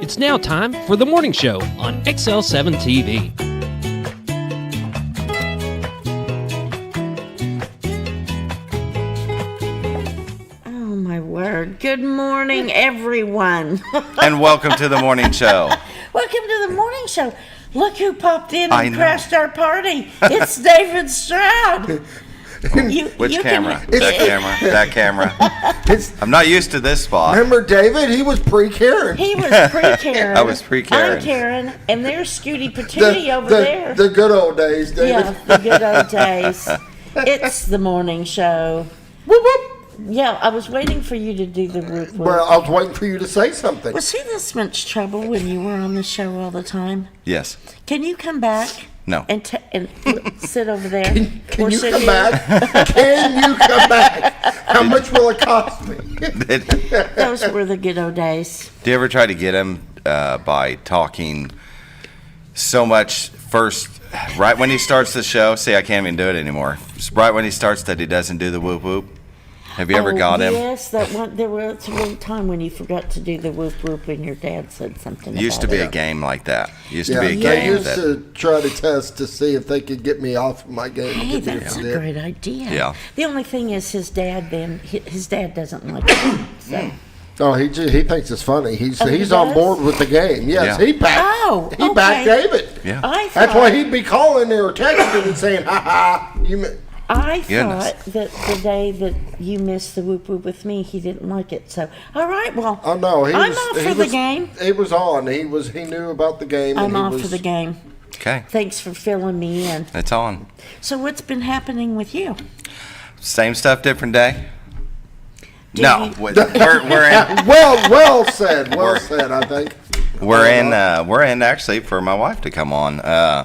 It's now time for the morning show on XL7-TV. Oh, my word. Good morning, everyone. And welcome to the morning show. Welcome to the morning show. Look who popped in I and know. crashed our party. It's David Stroud. Which camera? That camera. I'm not used to this spot. Remember David? He was pre-Karen. He was pre-Karen. I was pre-Karen. I'm Karen, and there's Scooty Patootie over there. The good old days, David. Yeah, the good old days. It's the morning show. Whoop, whoop. Yeah, I was waiting for you to do the whoop whoop. Well, I was waiting for you to say something. Was he this much trouble when you were on the show all the time? Yes. Can you come back? No. And sit over there. Can Or you sit come here? back? Can you come back? How much will it cost me? Those were the good old days. Do you ever try to get him by talking so much first, right when he starts the show? See, I can't even do it anymore. Right when he starts that he doesn't do the whoop whoop. Have you ever got him? Yes, that one. There was a little time when you forgot to do the whoop whoop, and your dad said something. Used to about be it. a game like that. Used to Yeah, be a they game used that. to try to test to see if they could get me off of my game. Hey, Get me that's to a forget. great idea. Yeah. The only thing is, his dad doesn't like it. So. Oh, he thinks it's funny. He's Oh, he on does? board with the game. Yes, Yeah. he backed. Oh, he backed okay. David. Yeah. I That's thought, why he'd be calling or texting and saying, "Ha ha." I Goodness. thought that the day that you missed the whoop whoop with me, he didn't like it. So, all right, well, Oh no, I'm off for the game. It was on. He knew about the game. I'm and he off was, for the game. Okay. Thanks for filling me in. It's on. So, what's been happening with you? Same stuff, different day? Do No. you- We're in. Well said. Well said. I think. We're in actually for my wife to come on.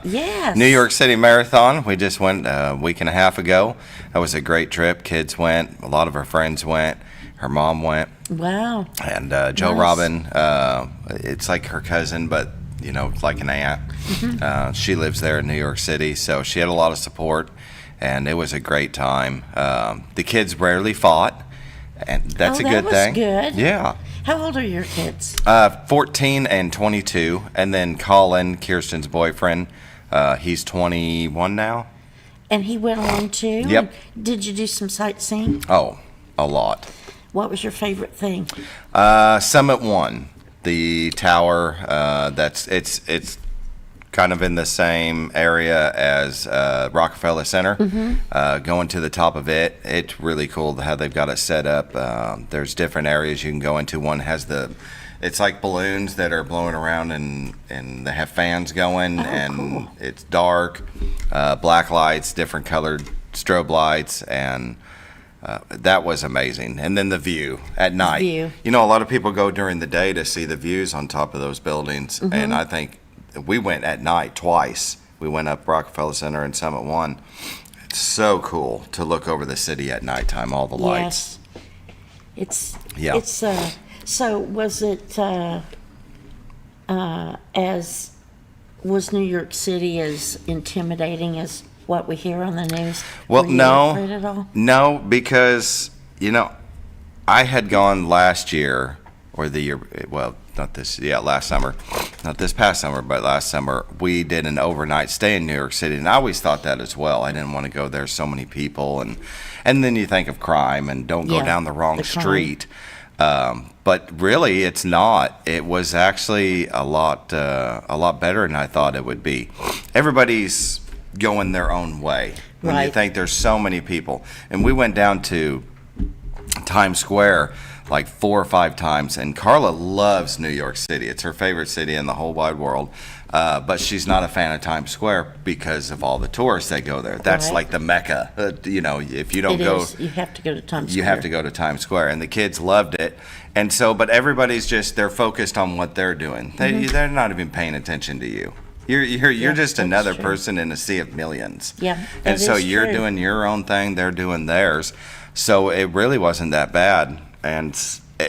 Yes. New York City Marathon. We just went a week and a half ago. That was a great trip. Kids went. A lot of her friends went. Her mom went. Wow. And Joe Nice. Robin, it's like her cousin, but like an aunt. Mm-hmm. She lives there in New York City, so she had a lot of support, and it was a great time. The kids rarely fought, and that's Oh, a that good was thing. good. Yeah. How old are your kids? 14 and 22, and then Colin, Kirsten's boyfriend, he's 21 now. And he went along too? Yep. And did you do some sightseeing? Oh, a lot. What was your favorite thing? Summit 1, the tower. It's kind of in the same area as Rockefeller Center. Going to the top of it, it's really cool how they've got it set up. There's different areas you can go into. One has it's like balloons that are blowing around and they have fans going, and cool. it's dark, black lights, different colored strobe lights, and that was amazing. And then the view at night. view. A lot of people go during the day to see the views on top of those buildings, and I think we went at night twice. We went up Rockefeller Center and Summit 1. It's so cool to look over the city at nighttime, all the lights. Yes. Yeah. It's so was it was New York City as intimidating as what we hear on the news? Well, Were you no. afraid at all? No, because, I had gone last year, or the year, well, last summer. Not this past summer, but last summer, we did an overnight stay in New York City, and I always thought that as well. I didn't want to go there, so many people, and then you think of crime, and don't go Yeah, down the wrong the crime. street. But really, it's not. It was actually a lot better than I thought it would be. Everybody's going their own way. When you Right. think there's so many people. And we went down to Times Square like 4 or 5 times, and Carla loves New York City. It's her favorite city in the whole wide world. But she's not a fan of Times Square because of all the tourists that go there. That's Right. like the Mecca. If you don't It go, is. You have to go to Times you Square. have to go to Times Square, and the kids loved it. And so, but everybody's they're focused on what they're doing. They're not even paying attention to you. You're just that's another true. person in a sea of millions. Yeah, And that so is you're true. doing your own thing, they're doing theirs. So it really wasn't that bad. And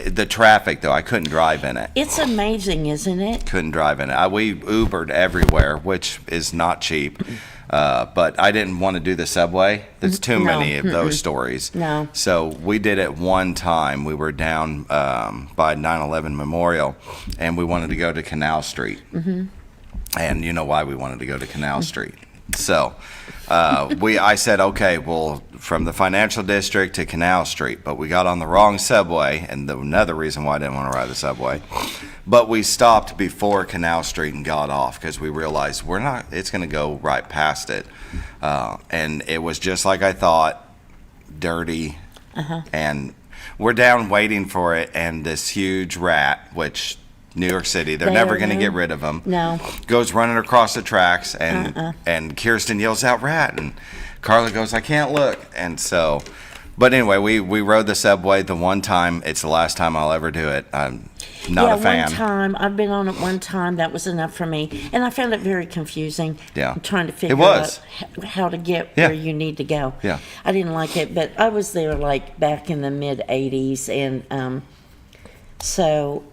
the traffic, though, I couldn't drive in it. It's amazing, isn't it? Couldn't drive in it. We Ubered everywhere, which is not cheap. But I didn't want to do the subway. There's too No. many of those stories. No. So we did it one time. We were down by 9/11 Memorial, and we wanted to go to Canal Street. Mm-hmm. And you know why we wanted to go to Canal Street. So I said, okay, well, from the financial district to Canal Street, but we got on the wrong subway, and another reason why I didn't want to ride the subway. But we stopped before Canal Street and got off because we realized it's going to go right past it. And it was just like I thought, dirty. And we're down waiting for it, and this huge rat, which New York City, they're never going to get rid of them. No. Goes running across the tracks, and Kirsten yells out, "Rat!" And Carla goes, "I can't look." And so, but anyway, we rode the subway the one time. It's the last time I'll ever do it. I'm not a fan. One time. I've been on it one time. That was enough for me. And I found it very confusing. Yeah. Trying to figure was. out how to get Yeah. where you need to go. Yeah. I didn't like it, but I was there like back in the mid 80s, and so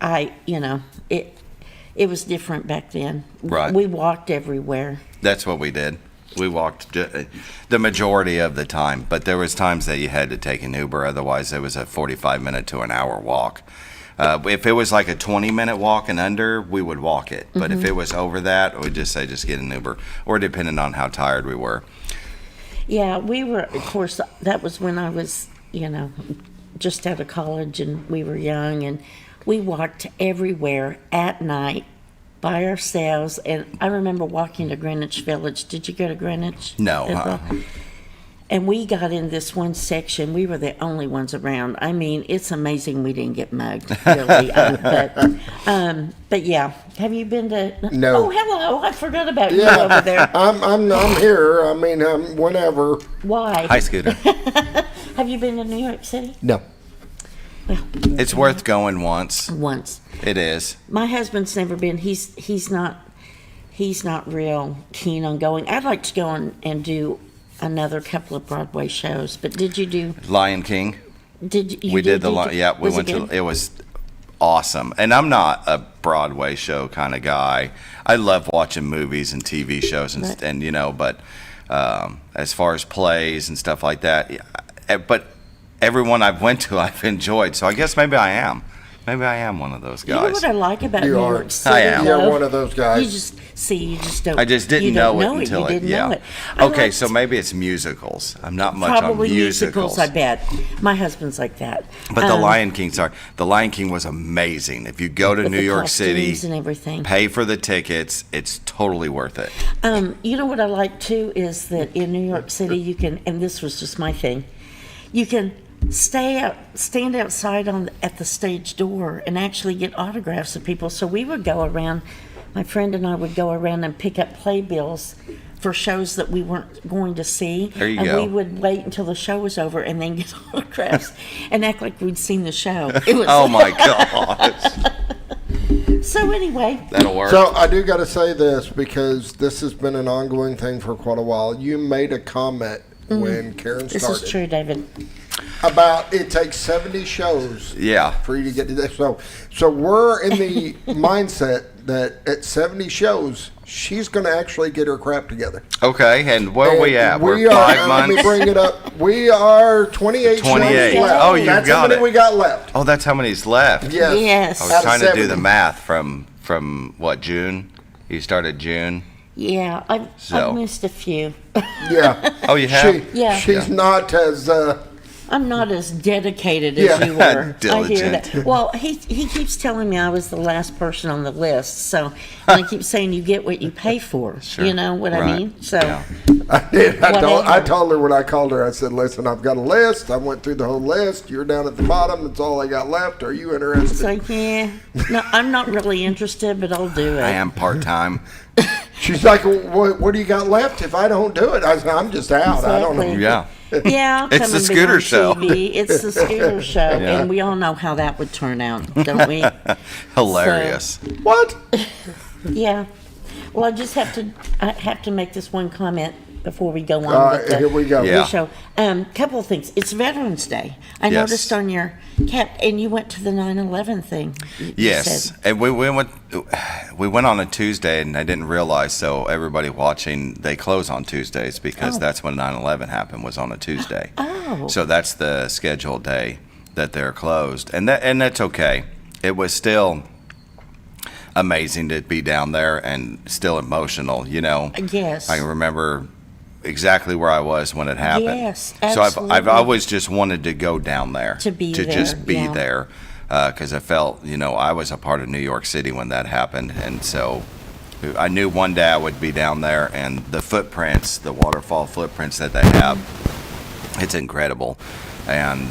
it was different back then. Right. We walked everywhere. That's what we did. We walked the majority of the time, but there was times that you had to take an Uber. Otherwise, it was a 45-minute to an hour walk. If it was like a 20-minute walk and under, we would walk it. But if it was over that, we'd just say just get an Uber, or depending on how tired we were. Yeah, we were, of course, that was when I was, just out of college, and we were young, and we walked everywhere at night by ourselves. And I remember walking to Greenwich Village. Did you go to Greenwich? No. April? And we got in this one section. We were the only ones around. I mean, it's amazing we didn't get mugged, really. But yeah, have you been to? No. Oh, hello! I forgot about you Yeah, over there. I'm here. I mean, whenever. Why? Hi, Scooter. Have you been to New York City? No. Well, It's worth going once. once. It is. My husband's never been. He's not real keen on going. I'd like to go and do another couple of Broadway shows. But did you do? Lion King. Did you? We did the you yeah. We was went it to. good? It was awesome, and I'm not a Broadway show kind of guy. I love watching movies and TV shows Right. and but as far as plays and stuff like that, but everyone I've went to I've enjoyed. So I guess maybe I am one of those You know guys. what I like about You New are. York City? I am. You're though? one of those guys. You just don't. I just didn't you know don't it until you didn't yeah. know it. I Okay, liked- so maybe it's musicals. I'm not much probably on musicals. I bet. My husband's like that. But the Lion King was amazing. If you go to with New the York City, costumes and everything. pay for the tickets. It's totally worth it. You know what I like too is that in New York City you can, and this was just my thing, you can stand outside at the stage door and actually get autographs of people. So we would go around, my friend and I would go around and pick up playbills for shows that we weren't going to see. There you and go. we would wait until the show was over and then get autographs and act like we'd seen the show. It was, Oh my gosh. So anyway, That'll work. So I do got to say this because this has been an ongoing thing for quite a while. You made a comment when Karen this started is true, David. about it takes 70 shows Yeah. for you to get to this. So we're in the mindset that at 70 shows, she's going to actually get her crap together. Okay, and where are we at? And We're are, 5 Let me months. bring it up. We are 28 28. shows left. Oh, you That's got how many it. we got left. Oh, that's how many's left. Yes. Yes. I Out was of trying to do 70. the math from what, June? You started June? Yeah, I've So. missed a few. Yeah. Oh, you have? Yeah. She's not as. I'm not as dedicated as Yeah. you were. I hear Diligent. that. Well, he keeps telling me I was the last person on the list, so and I keep saying you get what you pay for. Sure. You know what I Right. mean? So Yeah. I did. I Whatever. told her when I called her, I said, listen, I've got a list. I went through the whole list. You're down at the bottom. That's all I got left. Are you interested? it's like, yeah, no, I'm not really interested, but I'll do it. I am part-time. She's like, what do you got left if I don't do it? I said, I'm just out. I don't know. Exactly. Yeah. Yeah, I'll It's come the and be Scooter on Show. TV. It's the Scooter Show, Yeah. and we all know how that would turn out, don't we? Hilarious. What? Yeah. Well, I have to make this one comment before we go on with the, here we go. the Yeah. show. Couple of things. It's Veterans Day. I Yes. noticed on your cap, and you went to the 9/11 thing. You Yes, said. and we went on a Tuesday, and I didn't realize. So everybody watching, they close on Tuesdays because Oh. that's when 9/11 happened, was on a Tuesday. Oh. So that's the scheduled day that they're closed, and that's okay. It was still amazing to be down there and still emotional. Yes. I remember exactly where I was when it happened. Yes, So I've absolutely. always just wanted to go down there To be just there, be yeah. there, because I felt I was a part of New York City when that happened, and so I knew one day I would be down there, and the footprints, the waterfall footprints that they have, it's incredible, and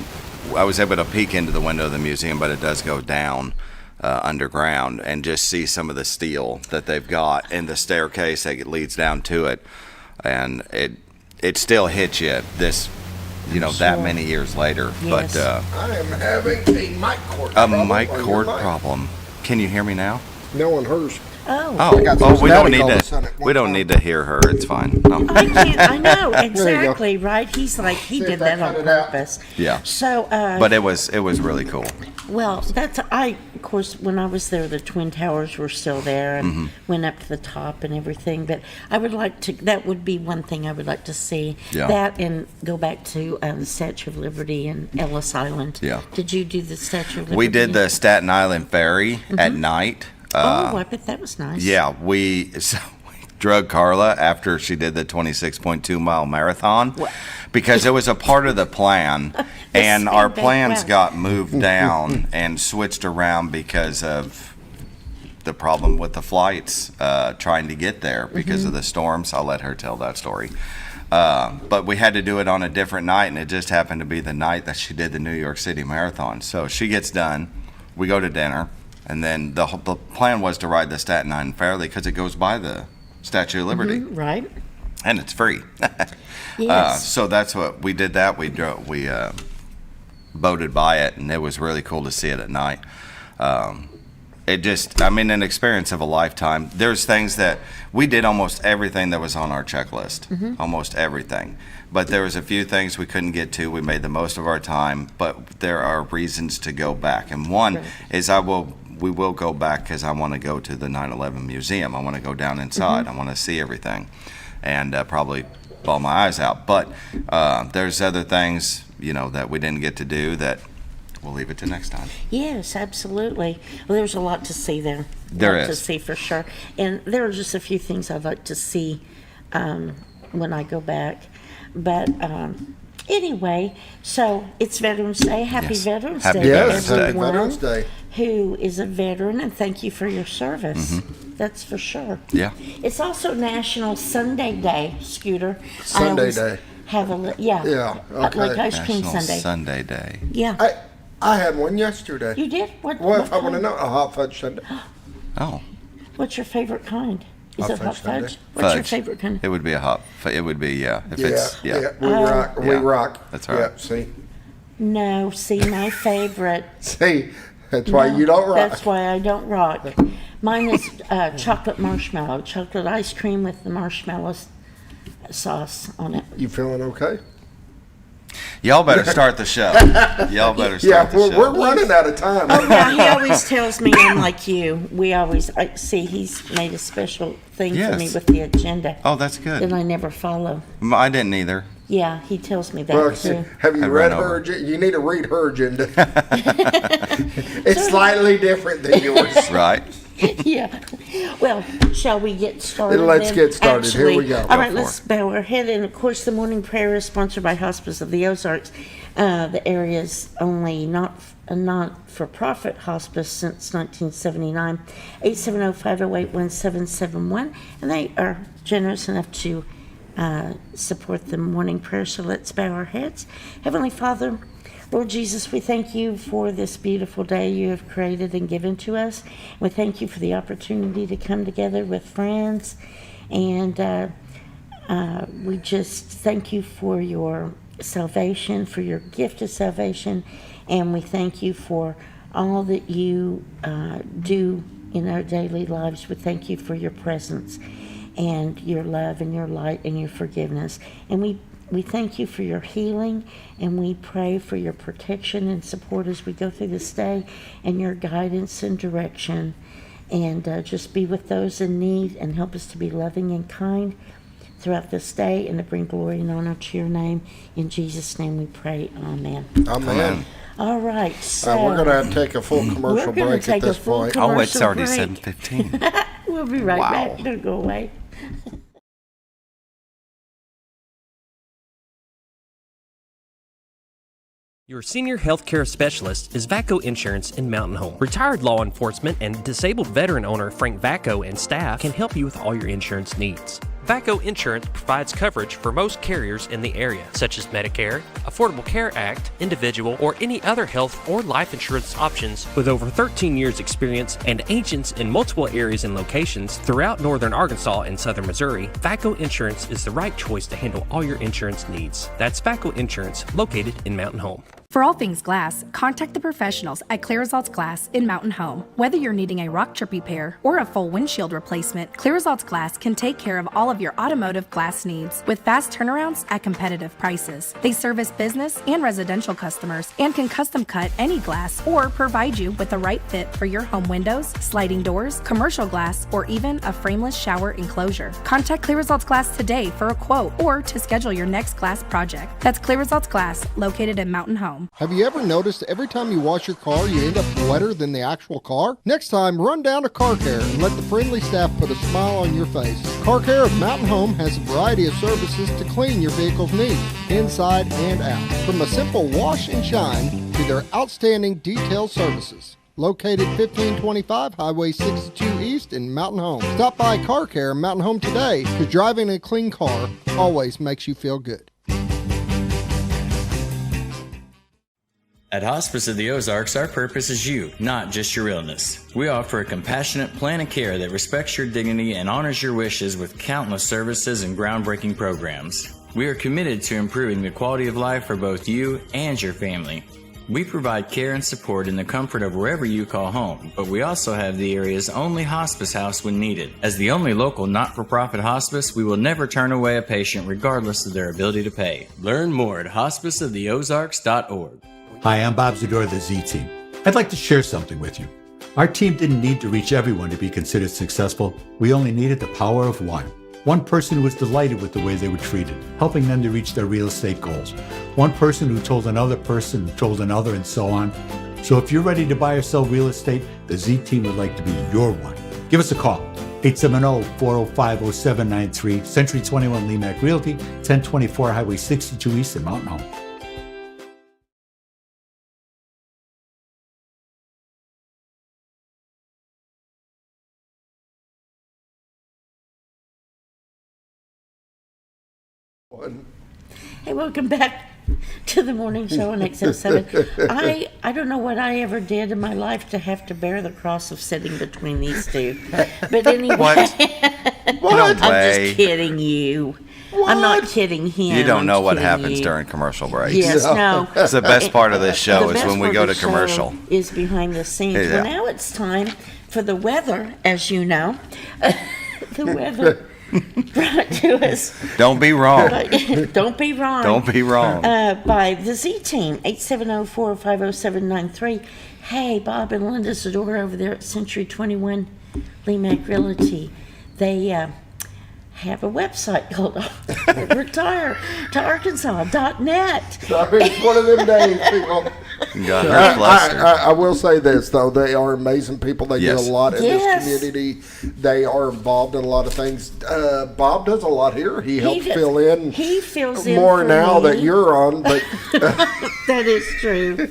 I was able to peek into the window of the museum, but it does go down underground, and just see some of the steel that they've got in the staircase that leads down to it, and it still hits you that Sure. many years later. Yes. But I am having a mic cord a problem mic on your cord mic. problem. Can you hear me now? No one hers. Oh. got some We don't static need all of a to. sudden at We one don't time. need to hear her. It's fine. No. I can't. I know There you go. exactly, right? He's like he See if did that that on cut it out. purpose. Yeah. So, But it was really cool. well, of course, when I was there, the Twin Towers were still there and went up to the top and everything. But I would like to. That would be one thing I would like to see. Yeah. That and go back to the Statue of Liberty and Ellis Island. Yeah. Did you do the Statue of Liberty? We did the Staten Island Ferry at night. Oh, I bet that was nice. Yeah, we drug Carla after she did the 26.2-mile marathon because it was a part of the plan, and our speed back plans west. got moved down and switched around because of the problem with the flights trying to get there because of the storms. I'll let her tell that story. But we had to do it on a different night, and it just happened to be the night that she did the New York City Marathon. So she gets done, we go to dinner, and then the plan was to ride the Staten Island Ferry because it goes by the Statue of Liberty, Right. and it's free. Yes. So that's what we did. That we boated by it, and it was really cool to see it at night. An experience of a lifetime. There's things that we did almost everything that was on our checklist, almost everything. But there was a few things we couldn't get to. We made the most of our time, but there are reasons to go back. And one Right. is we will go back because I want to go to the 9/11 museum. I want to go down inside. I want to see everything, and probably bawl my eyes out. But there's other things that we didn't get to do that we'll leave it to next time. Yes, absolutely. Well, there's a lot to see there. There A lot to is. see for sure. And there are just a few things I'd like to see when I go back. But anyway, so it's Veterans Day. Happy Yes. Veterans Happy Day Veterans to Day. everyone Veterans Day. who is a veteran, and thank you for your service. That's for sure. Yeah. It's also National Sunday Day, Scooter. I Sunday always Day. Have Yeah, okay. like ice cream National Sunday. Sunday Day. Yeah. I had one yesterday. You did? What? Well, what if I want to kind? know, a hot fudge sundae. Oh, What's your favorite kind? Is Hot it hot fudge sundae. fudge? What's your fudge. favorite kind? It would be it would be If it's We rock. We Yeah. rock. That's right. Yeah, see, No, see, my favorite. see, that's why No, you don't rock. That's why I don't rock. Mine is chocolate marshmallow, chocolate ice cream with the marshmallow sauce on it. You feeling okay? Y'all better start the show. Y'all better Yeah, start the we're show. running out of time. Yeah, he always tells me I'm like you. See, he's made a special thing for me Yes. with the agenda Oh, that's that good. I never follow. I didn't either. Yeah, he tells me that Well, too. have you I read ran her over. agenda? You need to read her agenda. It's slightly different than yours. Right? Yeah. Well, shall we get started? Let's then? get started. Here we go. All right, Go for let's bow our head. And of course, the morning prayer is sponsored by Hospice of the Ozarks, the area's only a not-for-profit hospice since 1979. 870-508-1771. And they are generous enough to support the morning prayer. So let's bow our heads. Heavenly Father, Lord Jesus, we thank you for this beautiful day you have created and given to us. We thank you for the opportunity to come together with friends. And we just thank you for your salvation, for your gift of salvation. And we thank you for all that you do in our daily lives. We thank you for your presence. and your love and your light and your forgiveness. And we thank you for your healing, and we pray for your protection and support as we go through this day, and your guidance and direction. And just be with those in need and help us to be loving and kind throughout this day and to bring glory and honor to your name. In Jesus' name we pray. Amen. Amen. All right. So We're going to have to take a full commercial break at this point. Oh, it's already commercial break. 7:15. We'll be right Wow. back. Don't go away. Your senior healthcare specialist is VACO Insurance in Mountain Home. Retired law enforcement and disabled veteran owner Frank VACO and staff can help you with all your insurance needs. VACO Insurance provides coverage for most carriers in the area, such as Medicare, Affordable Care Act, individual, or any other health or life insurance options. With over 13 years experience and agents in multiple areas and locations throughout northern Arkansas and southern Missouri, VACO Insurance is the right choice to handle all your insurance needs. That's VACO Insurance, located in Mountain Home. For all things glass, contact the professionals at Clear Results Glass in Mountain Home. Whether you're needing a rock chip repair or a full windshield replacement, Clear Results Glass can take care of all of your automotive glass needs with fast turnarounds at competitive prices. They service business and residential customers and can custom cut any glass or provide you with the right fit for your home windows, sliding doors, commercial glass, or even a frameless shower enclosure. Contact Clear Results Glass today for a quote or to schedule your next glass project. That's Clear Results Glass, located in Mountain Home. Have you ever noticed every time you wash your car, you end up wetter than the actual car? Next time, run down to Car Care and let the friendly staff put a smile on your face. Car Care of Mountain Home has a variety of services to clean your vehicle's needs, inside and out. From a simple wash and shine to their outstanding detailed services. Located 1525 Highway 62 East in Mountain Home. Stop by Car Care in Mountain Home today, because driving a clean car always makes you feel good. At Hospice of the Ozarks, our purpose is you, not just your illness. We offer a compassionate plan of care that respects your dignity and honors your wishes with countless services and groundbreaking programs. We are committed to improving the quality of life for both you and your family. We provide care and support in the comfort of wherever you call home, but we also have the area's only hospice house when needed. As the only local not-for-profit hospice, we will never turn away a patient regardless of their ability to pay. Learn more at hospiceoftheozarks.org. Hi, I'm Bob Zador of the Z Team. I'd like to share something with you. Our team didn't need to reach everyone to be considered successful. We only needed the power of one. One person who was delighted with the way they were treated, helping them to reach their real estate goals. One person who told another person, who told another, and so on. So if you're ready to buy or sell real estate, the Z Team would like to be your one. Give us a call. 870-405-0793, Century 21 Lemac Realty, 1024 Highway 62 East in Mountain Home. Hey, welcome back to the morning show on XL7. I don't know what I ever did in my life to have to bear the cross of sitting between these two. But anyway, What? I'm No way. just kidding you. I'm not kidding him. You don't know I'm what kidding happens you. during commercial breaks. Yes, no. It's the best part of this show The is best when we part go of to the show commercial. is behind the scenes. Yeah. Well, now it's time for the weather, as you know. The weather brought to us. Don't be wrong. Don't be wrong. Don't be wrong. By the Z Team, 870-405-0793. Hey, Bob and Linda Zador over there at Century 21 Lemac Realty. They have a website called retirettoarkansas.net. Sorry, it's one of them days, people. Got her flustered. I will say this, though. They are amazing people. They Yes. do a lot in Yes. this community. They are involved in a lot of things. Bob does a lot here. He helps does- fill in he fills in more for now me. that you're on, but That is true.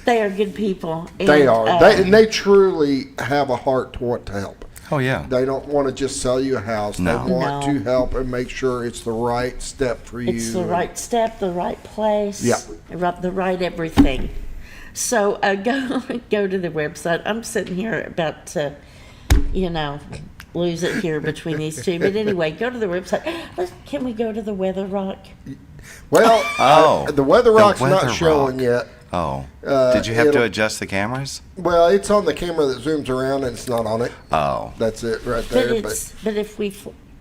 They are good people. they And, are. And they truly have a heart to want to help. Oh, yeah. They don't want to just sell you a house. No. They want No. to help and make sure it's the right step for you. It's the right step, the right place, Yeah. the right everything. So go to the website. I'm sitting here about to, lose it here between these two. But anyway, go to the website. Can we go to the Weather Rock? Well, Oh, the Weather the Rock's Weather not showing Rock. yet. Oh. Did you have to adjust the cameras? Well, it's on the camera that zooms around, and it's not on it. Oh. That's it right there. But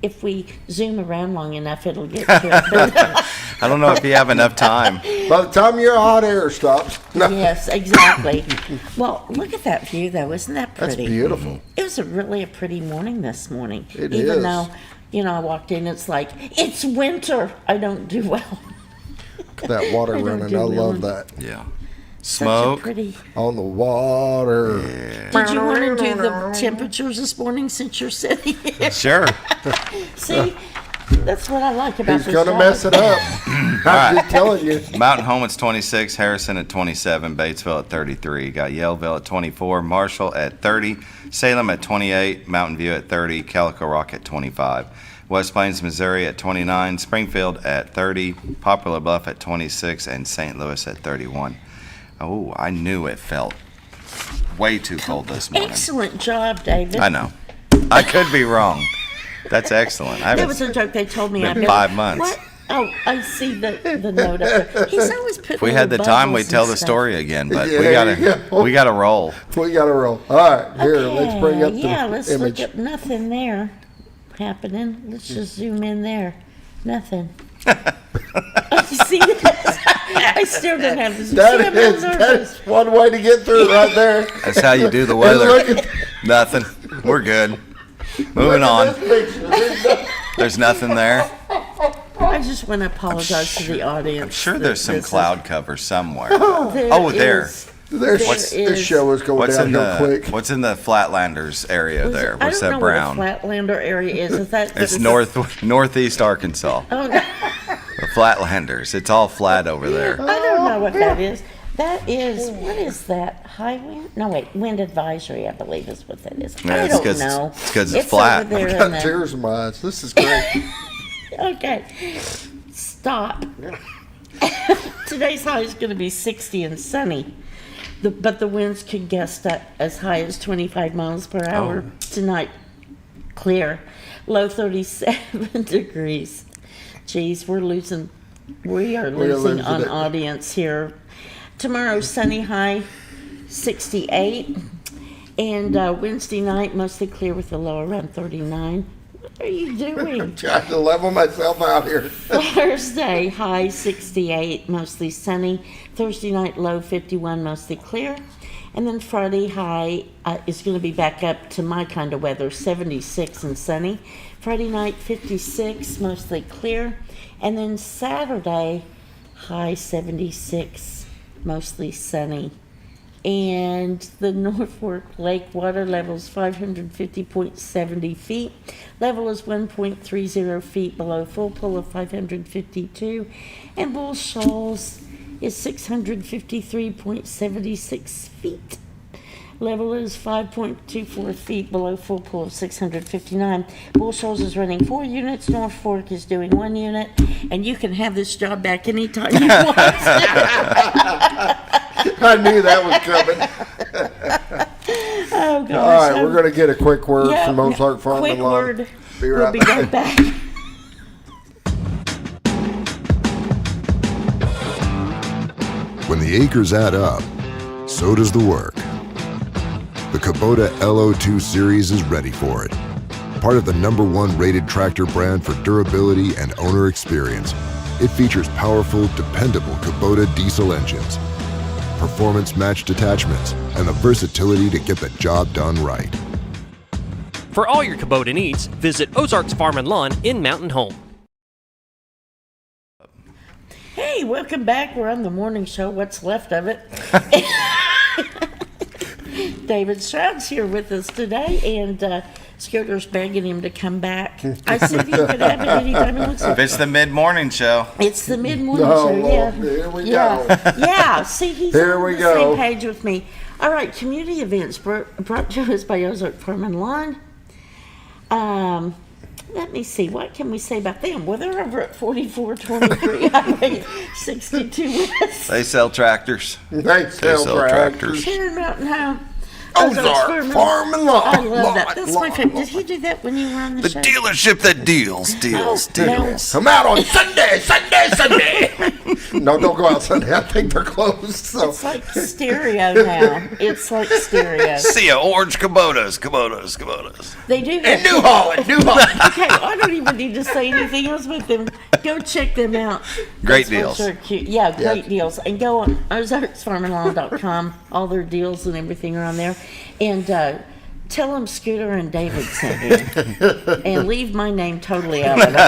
if we zoom around long enough, it'll get to it. I don't know if you have enough time. By the time your hot air stops. No. Yes, exactly. Well, look at that view, though. Isn't that pretty? That's beautiful. It was really a pretty morning this morning. It Even is. though, I walked in, it's like, it's winter. I don't do well. That water I don't running, do I well. love that. Yeah. Such Smoke. a pretty. On the water. Did you want to do the temperatures this morning since you're sitting here? Sure. See, that's what I like about He's this going to job. mess it up. I'm just telling you. Mountain Home at 26, Harrison at 27, Batesville at 33, got Yellville at 24, Marshall at 30, Salem at 28, Mountain View at 30, Calico Rock at 25, West Plains, Missouri at 29, Springfield at 30, Poplar Bluff at 26, and St. Louis at 31. Oh, I knew it felt way too cold this morning. Excellent job, David. I know. I could be wrong. That's excellent. I That was a joke they told me. Been I've never- 5 months. What? Oh, I see the note up there. He's always putting If we had the little time, bubbles we'd tell and the stuff. story again, but Yeah, we there you go. we gotta roll. We got to roll. All right, here, let's bring up the Yeah, let's image. look up nothing there happening. Let's just zoom in there. Nothing. You see that? I still don't have this. That is one way to get through it right there. That's how you do the And weather. look at, Nothing. We're good. Moving on. There's nothing there. I just want to apologize to the audience. I'm sure that there's some this is- cloud cover somewhere. There Oh, there. is- This is- show is going What's in downhill the quick. What's in the Flatlanders area there? I What's don't that know brown? where the Flatlander area is. Is that? It's is northeast Arkansas. Oh, no. The Flatlanders. It's all flat over there. I don't know what that is. That is, what is that? High wind? No, wait, wind advisory, I believe is what that is. Yeah, I it's don't 'cause- know. it's 'cause it's flat. Over there in Got the, tears in my eyes. This is great. okay, stop. Today's high is going to be 60 and sunny, but the winds could gust up as high as 25 miles per hour. Tonight, clear, low 37 degrees. Geez, we are losing losing on it. audience here. Tomorrow, sunny, high 68, and Wednesday night, mostly clear with a low around 39. What are you doing? Trying to level myself out here. Thursday, high 68, mostly sunny. Thursday night, low 51, mostly clear. And then Friday, high is going to be back up to my kind of weather, 76 and sunny. Friday night, 56, mostly clear. And then Saturday, high 76, mostly sunny. And the Norfolk Lake water level is 550.70 feet. Level is 1.30 feet below full pull of 552. And Bull Shoals is 653.76 feet. Level is 5.24 feet below full pull of 659. Bull Shoals is running 4 units. North Fork is doing 1 unit. And you can have this job back anytime you want. I knew that was coming. Oh, gosh. All right, we're going to get a quick word Yeah, from Ozark Farm quick and Lawn. word. Be We'll right be back. right back. When the acres add up, so does the work. The Kubota LO2 Series is ready for it. Part of the #1 rated tractor brand for durability and owner experience, it features powerful, dependable Kubota diesel engines, performance-matched attachments, and the versatility to get the job done right. For all your Kubota needs, visit Ozarks Farm and Lawn in Mountain Home. Hey, welcome back. We're on the morning show. What's left of it? David Stroud's here with us today, and Scooter's begging him to come back. I said he could have it anytime he wants If to. it's the mid-morning show, It's the mid-morning Oh, show, yeah. here we yeah. go. Yeah, see, he's Here on we the go. same page with me. All right, community events brought to us by Ozark Farm and Lawn. Let me see, what can we say about them? Well, they're over at 4423 Highway 62 West. they sell tractors. They sell tractors. Here in Mountain Home. Ozark Farm and Lawn. I love that. That's my favorite. Did he do that when you were on the The show? dealership that deals. I'm out on Sunday. No, don't go out Sunday. I think they're closed. So. It's like stereo now. It's like stereo. See ya, orange Kubotas. They do have And New Holland. Okay, I don't even need to say anything else with them. Go check them out. Great Those folks deals. are cute. Yeah, great deals. And go on ozarksfarmandlawn.com. All their deals and everything are on there. And tell them Scooter and David sent you. And leave my name totally out of it.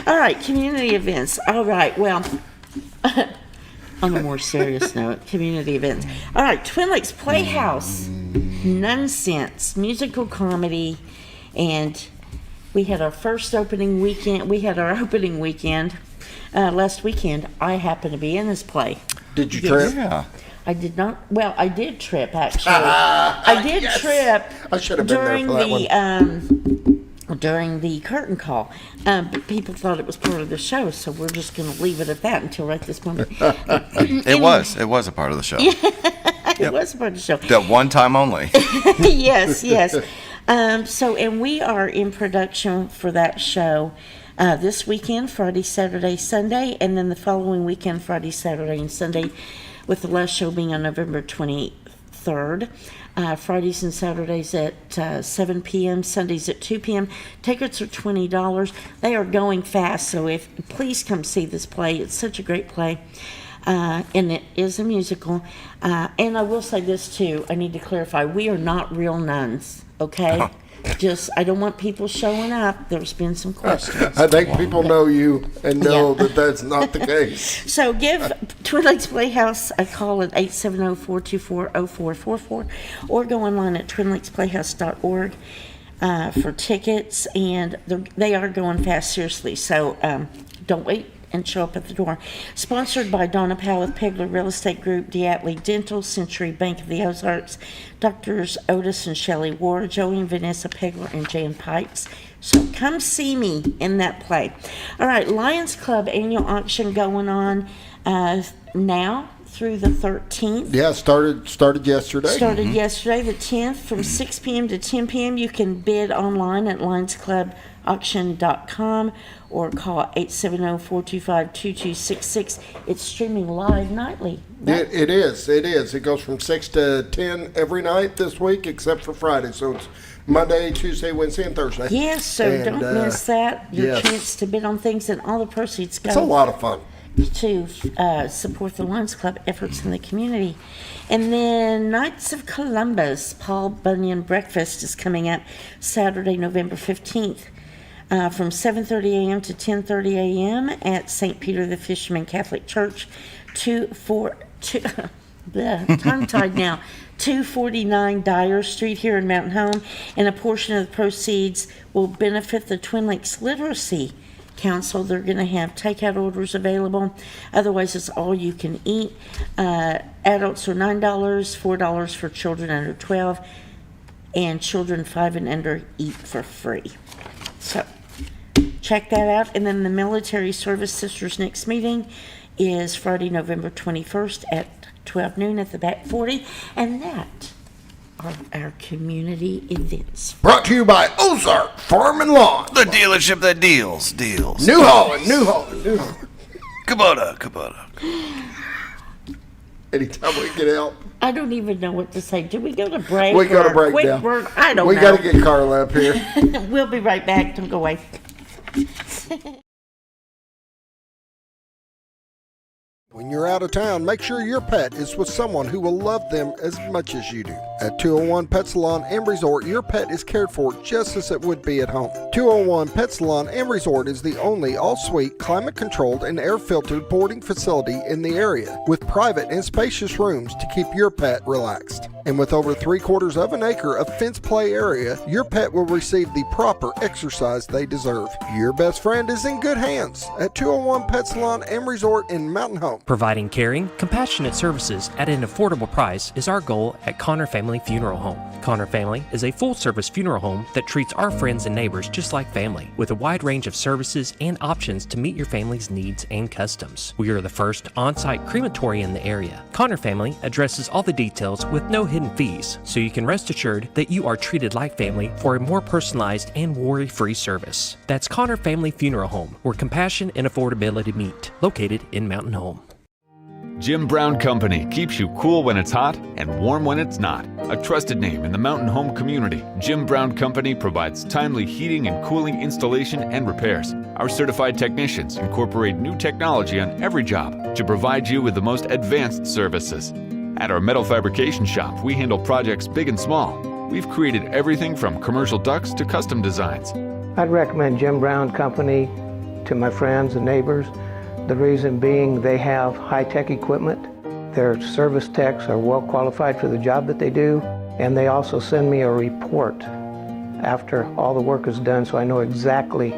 All right, community events. All right, well, on a more serious note, community events. All right, Twin Lakes Playhouse. Nonsense. Musical comedy. And we had our first opening weekend. We had our opening weekend last weekend. I happened to be in this play. Did you trip? Yeah. I did not. Well, I did trip actually. I did trip. I should have been during there for that one. During the curtain call. But people thought it was part of the show, so we're just going to leave it at that until right this moment. It was a part of the show. It was a part of the show. That one time only. Yes. And we are in production for that show this weekend, Friday, Saturday, Sunday, and then the following weekend, Friday, Saturday, and Sunday, with the last show being on November 23rd. Fridays and Saturdays at 7 p.m., Sundays at 2 p.m. Tickets are $20. They are going fast, so please come see this play. It's such a great play. And it is a musical. And I will say this too, I need to clarify, we are not real nuns, okay? I don't want people showing up. There's been some questions. I think people know you and know that that's not the case. So give Twin Lakes Playhouse a call at 870-424-0444 or go online at twinlakesplayhouse.org for tickets. And they are going fast, seriously. So don't wait and show up at the door. Sponsored by Donna Powell with Pegler Real Estate Group, Diatley Dental, Century Bank of the Ozarks, Doctors Otis and Shelley Ward, Joey and Vanessa Pegler, and Jan Pipes. So come see me in that play. All right, Lions Club annual auction going on now through the 13th. Yeah, started yesterday. Started yesterday, the 10th, from 6 p.m. to 10 p.m. You can bid online at lionsclubauction.com or call 870-425-2266. It's streaming live nightly. It is. It goes from 6 to 10 every night this week except for Friday. So it's Monday, Tuesday, Wednesday, and Thursday. Yes, so don't miss that. Your yes. chance to bid on things, and all the proceeds go It's a lot of fun. to support the Lions Club efforts in the community. And then Knights of Columbus, Paul Bunyan Breakfast is coming up Saturday, November 15th. From 7:30 a.m. to 10:30 a.m. at St. Peter the Fisherman Catholic Church, 249 Dyer Street here in Mountain Home, and a portion of the proceeds will benefit the Twin Lakes Literacy Council. They're going to have takeout orders available. Otherwise, it's all you can eat. Adults are $9, $4 for children under 12, and children 5 and under eat for free. So check that out. And then the Military Service Sisters next meeting is Friday, November 21st at 12 noon at the back 40. And that are our community events. Brought to you by Ozark Farm and Lawn. The dealership that deals. New Holland. Kubota. Anytime we get out. I don't even know what to say. Do we go to break? We go to or break quick now. word? I don't We know. got to get Carla up here. We'll be right back. Don't go away. When you're out of town, make sure your pet is with someone who will love them as much as you do. At 201 Pet Salon and Resort, your pet is cared for just as it would be at home. 201 Pet Salon and Resort is the only all-suite, climate-controlled, and air-filtered boarding facility in the area, with private and spacious rooms to keep your pet relaxed. And with over 3/4 of an acre of fenced play area, your pet will receive the proper exercise they deserve. Your best friend is in good hands at 201 Pet Salon and Resort in Mountain Home. Providing caring, compassionate services at an affordable price is our goal at Connor Family Funeral Home. Connor Family is a full-service funeral home that treats our friends and neighbors just like family, with a wide range of services and options to meet your family's needs and customs. We are the first on-site crematory in the area. Connor Family addresses all the details with no hidden fees, so you can rest assured that you are treated like family for a more personalized and worry-free service. That's Connor Family Funeral Home, where compassion and affordability meet, located in Mountain Home. Jim Brown Company keeps you cool when it's hot and warm when it's not. A trusted name in the Mountain Home community, Jim Brown Company provides timely heating and cooling installation and repairs. Our certified technicians incorporate new technology on every job to provide you with the most advanced services. At our metal fabrication shop, we handle projects big and small. We've created everything from commercial ducts to custom designs. I'd recommend Jim Brown Company to my friends and neighbors. The reason being they have high-tech equipment. Their service techs are well qualified for the job that they do, and they also send me a report after all the work is done so I know exactly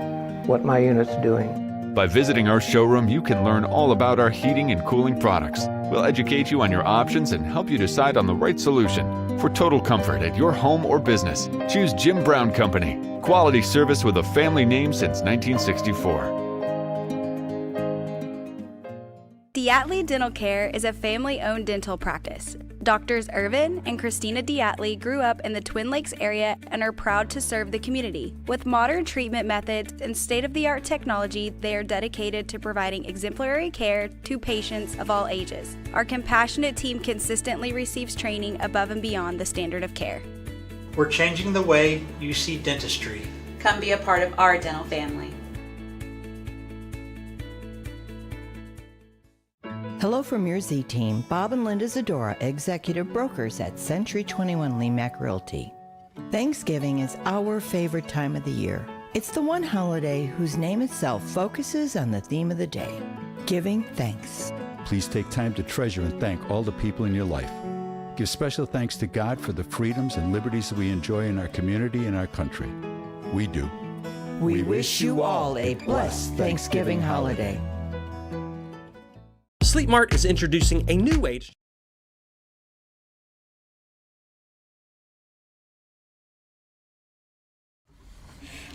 what my unit's doing. By visiting our showroom, you can learn all about our heating and cooling products. We'll educate you on your options and help you decide on the right solution. For total comfort at your home or business, choose Jim Brown Company. Quality service with a family name since 1964. Diatley Dental Care is a family-owned dental practice. Doctors Irvin and Christina Diatley grew up in the Twin Lakes area and are proud to serve the community. With modern treatment methods and state-of-the-art technology, they are dedicated to providing exemplary care to patients of all ages. Our compassionate team consistently receives training above and beyond the standard of care. We're changing the way you see dentistry. Come be a part of our dental family. Hello from your Z-Team, Bob and Linda Zadora, executive brokers at Century 21 Lemac Realty. Thanksgiving is our favorite time of the year. It's the one holiday whose name itself focuses on the theme of the day, giving thanks. Please take time to treasure and thank all the people in your life. Give special thanks to God for the freedoms and liberties that we enjoy in our community and our country. We do. We wish you all a blessed Thanksgiving holiday. Sleep Mart is introducing a new age.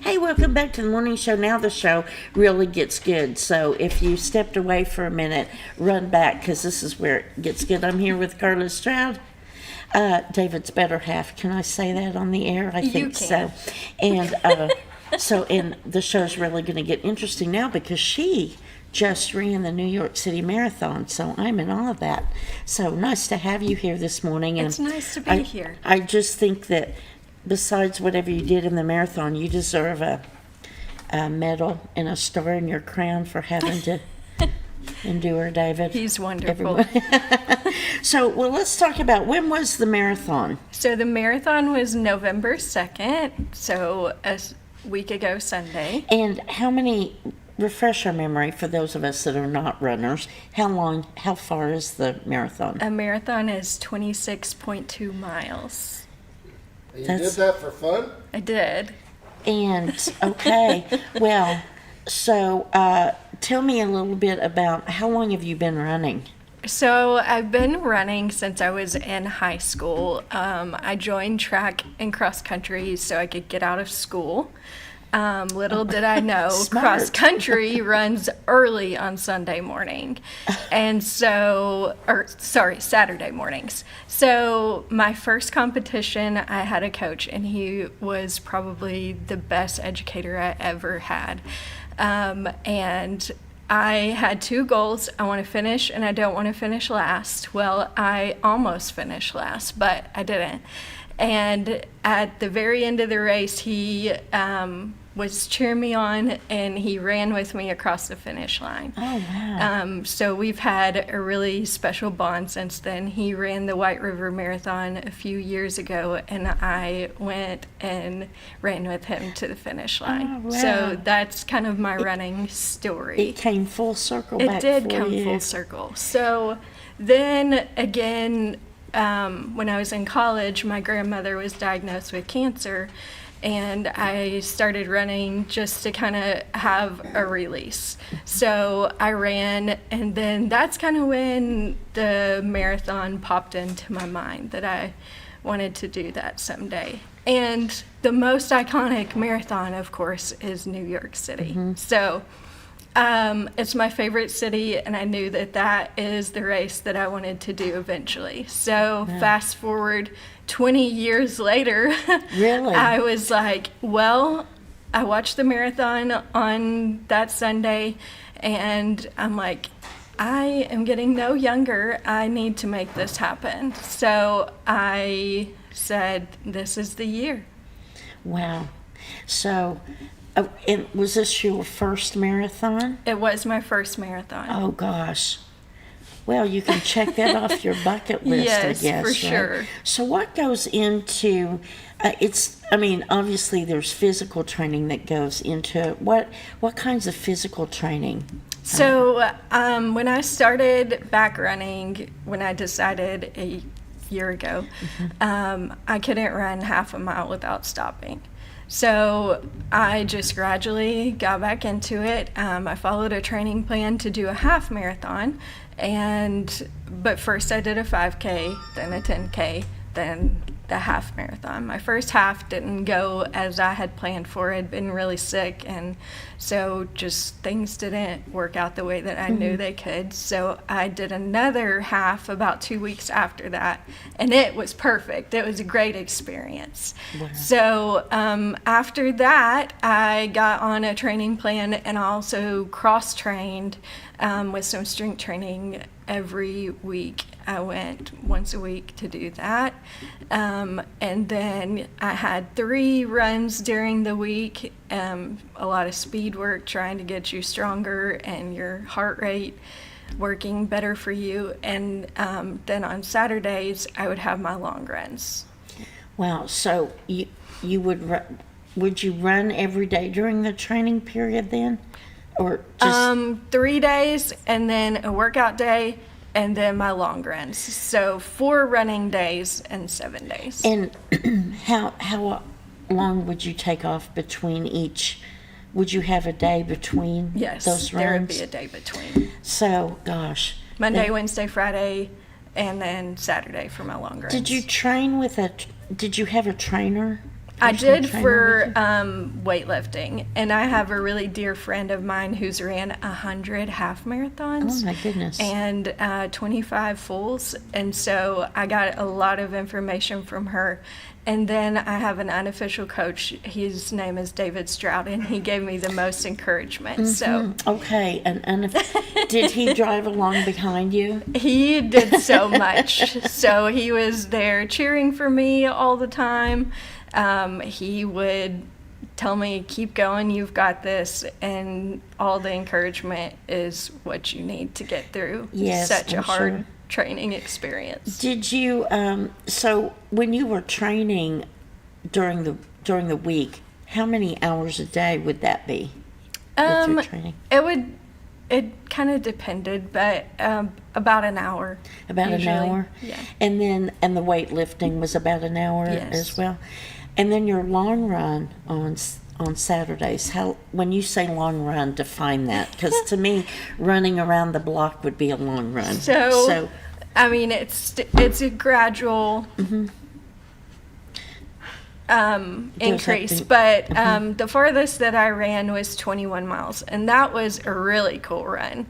Hey, welcome back to the morning show. Now the show really gets good. So if you stepped away for a minute, run back because this is where it gets good. I'm here with Carla Stroud, David's better half. Can I say that on the air? I think so. And and the show's really going to get interesting now because she just ran the New York City Marathon, so I'm in all of that. So nice to have you here this morning. And it's nice to be here. I just think that besides whatever you did in the marathon, you deserve a medal and a star in your crown for having to endure, David. He's wonderful. So, well, let's talk about, when was the marathon? So the marathon was November 2nd, so a week ago Sunday. And how many... Refresh our memory for those of us that are not runners. How far is the marathon? A marathon is 26.2 miles. You did that for fun? I did. And, okay, well, so tell me a little bit about, how long have you been running? So I've been running since I was in high school. I joined track and cross country so I could get out of school. Little did I know, cross country runs early on Sunday morning. And so, Saturday mornings. So my first competition, I had a coach and he was probably the best educator I ever had. And I had two goals. I want to finish and I don't want to finish last. Well, I almost finished last, but I didn't. And at the very end of the race, he was cheering me on, and he ran with me across the finish line. Oh, wow. So we've had a really special bond since then. He ran the White River Marathon a few years ago, and I went and ran with him to the finish line. Oh, wow. So that's kind of my running story. It came full circle It back did for come you. full circle. So then again, when I was in college, my grandmother was diagnosed with cancer, and I started running just to kind of have a release. So I ran, and then that's kind of when the marathon popped into my mind, that I wanted to do that someday. And the most iconic marathon, of course, is New York City. So it's my favorite city, and I knew that that is the race that I wanted to do eventually. So fast forward 20 years later, Really? I was like, well, I watched the marathon on that Sunday, and I'm like, I am getting no younger. I need to make this happen. So I said, this is the year. Wow. So, and was this your first marathon? It was my first marathon. Oh, gosh. Well, you can check that off your bucket list, Yes, I guess. for right? sure. So what goes into, obviously there's physical training that goes into it. What kinds of physical training? So when I started back running, when I decided a year ago, I couldn't run half a mile without stopping. So I just gradually got back into it. I followed a training plan to do a half marathon, but first I did a 5K, then a 10K, then the half marathon. My first half didn't go as I had planned for. I'd been really sick, and so just things didn't work out the way that I knew they could. So I did another half about 2 weeks after that, and it was perfect. It was a great experience. Wow. So after that, I got on a training plan, and I also cross-trained with some strength training every week. I went once a week to do that. And then I had 3 runs during the week, a lot of speed work trying to get you stronger and your heart rate working better for you. And then on Saturdays, I would have my long runs. Wow. So you would you run every day during the training period then? Or just 3 days, and then a workout day, and then my long runs. So 4 running days and 7 days. And how long would you take off between each? Would you have a day between Yes, those runs? there would be a day between. So, gosh. Monday, Wednesday, Friday, and then Saturday for my long runs. Did you train did you have a trainer? I did Trainer for weightlifting, and I have a really dear friend of mine who's ran 100 half marathons. Oh my goodness. And 25 fulls, and so I got a lot of information from her. And then I have an unofficial coach. His name is David Stroud, and he gave me the most encouragement. So okay, did he drive along behind you? He did so much. So he was there cheering for me all the time. He would tell me, keep going, you've got this, and all the encouragement is what you need to get through such a hard training experience. Did you, so when you were training during the week, how many hours a day would that be with your training? It kind of depended, but about an hour. About usually. an hour? Yeah. And the weightlifting was about an hour as well? And then your long run on Saturdays, when you say long run, define that, because to me, running around the block would be a long run. So I mean, it's a gradual increase, but the farthest that I ran was 21 miles, and that was a really cool run.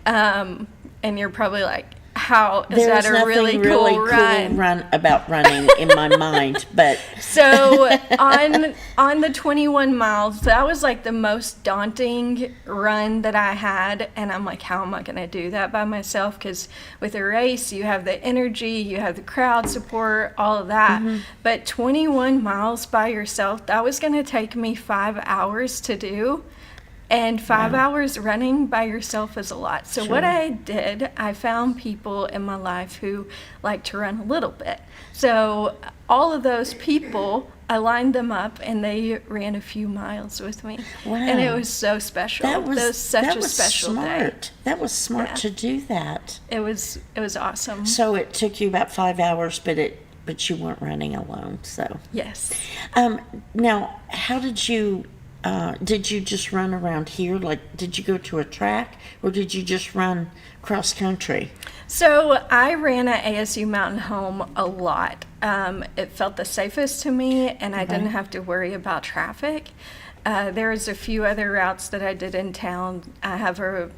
And you're probably like, how is that a really cool run about running in my mind? But so on the 21 miles, that was like the most daunting run that I had, and I'm like, how am I going to do that by myself? Because with a race, you have the energy, you have the crowd support, all of that. But 21 miles by yourself, that was going to take me 5 hours to do. And 5 hours running by yourself is a lot. So what I did, I found people in my life who like to run a little bit. So all of those people, I lined them up and they ran a few miles with me. Wow. And it was so special. That was such a special day. That was smart to do that. It was awesome. So it took you about 5 hours, but you weren't running alone, so. Yes. Now, how did you just run around here? Like, did you go to a track or did you just run cross country? So I ran at ASU Mountain Home a lot. It felt the safest to me, and I didn't have to worry about traffic. There was a few other routes that I did in town. I have a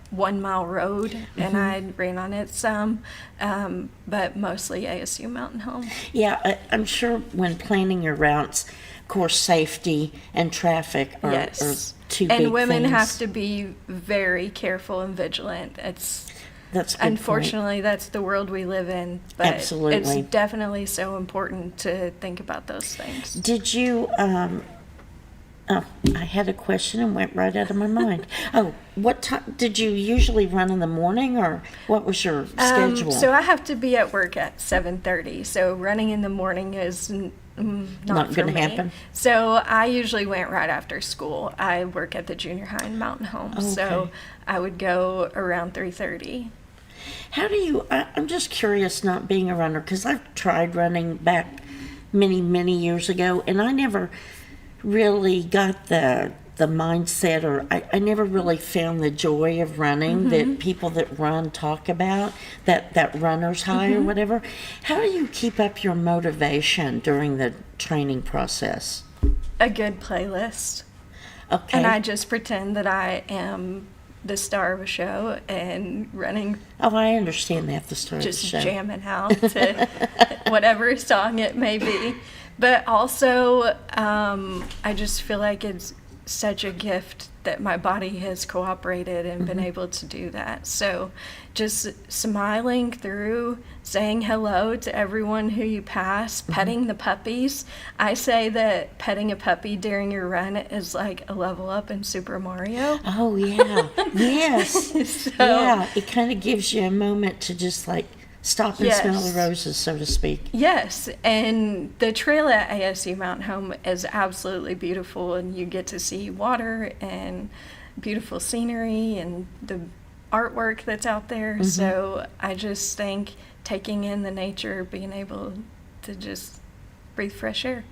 1 mile road, and I ran on it some, but mostly ASU Mountain Home. Yeah, I'm sure when planning your routes, of course, safety and traffic are two big things. And women have to be very careful and vigilant. That's unfortunately, that's the world we live in, but Absolutely. It's definitely so important to think about those things. Did you, I had a question and went right out of my mind. Oh, what time, did you usually run in the morning or what was your schedule? So I have to be at work at 7:30, so running in the morning is not going to happen. So I usually went right after school. I work at the junior high in Mountain Home, so I would go around 3:30. How do you, I'm just curious, not being a runner, because I've tried running back many, many years ago, and I never really got the mindset, or I never really found the joy of running that people that run talk about, that runner's high or whatever. How do you keep up your motivation during the training process? A good playlist. Okay. And I just pretend that I am the star of a show and running. Oh, I understand that, the star of the show. Just jamming out to whatever song it may be. But also, I just feel like it's such a gift that my body has cooperated and been able to do that. So just smiling through, saying hello to everyone who you pass, petting the puppies. I say that petting a puppy during your run is like a level up in Super Mario. Oh, yeah. Yes. Yeah, it kind of gives you a moment to just like stop and smell the roses, so to speak. Yes, and the trail at ASU Mountain Home is absolutely beautiful, and you get to see water and beautiful scenery and the artwork that's out there. So I just think taking in the nature, being able to just breathe fresh air.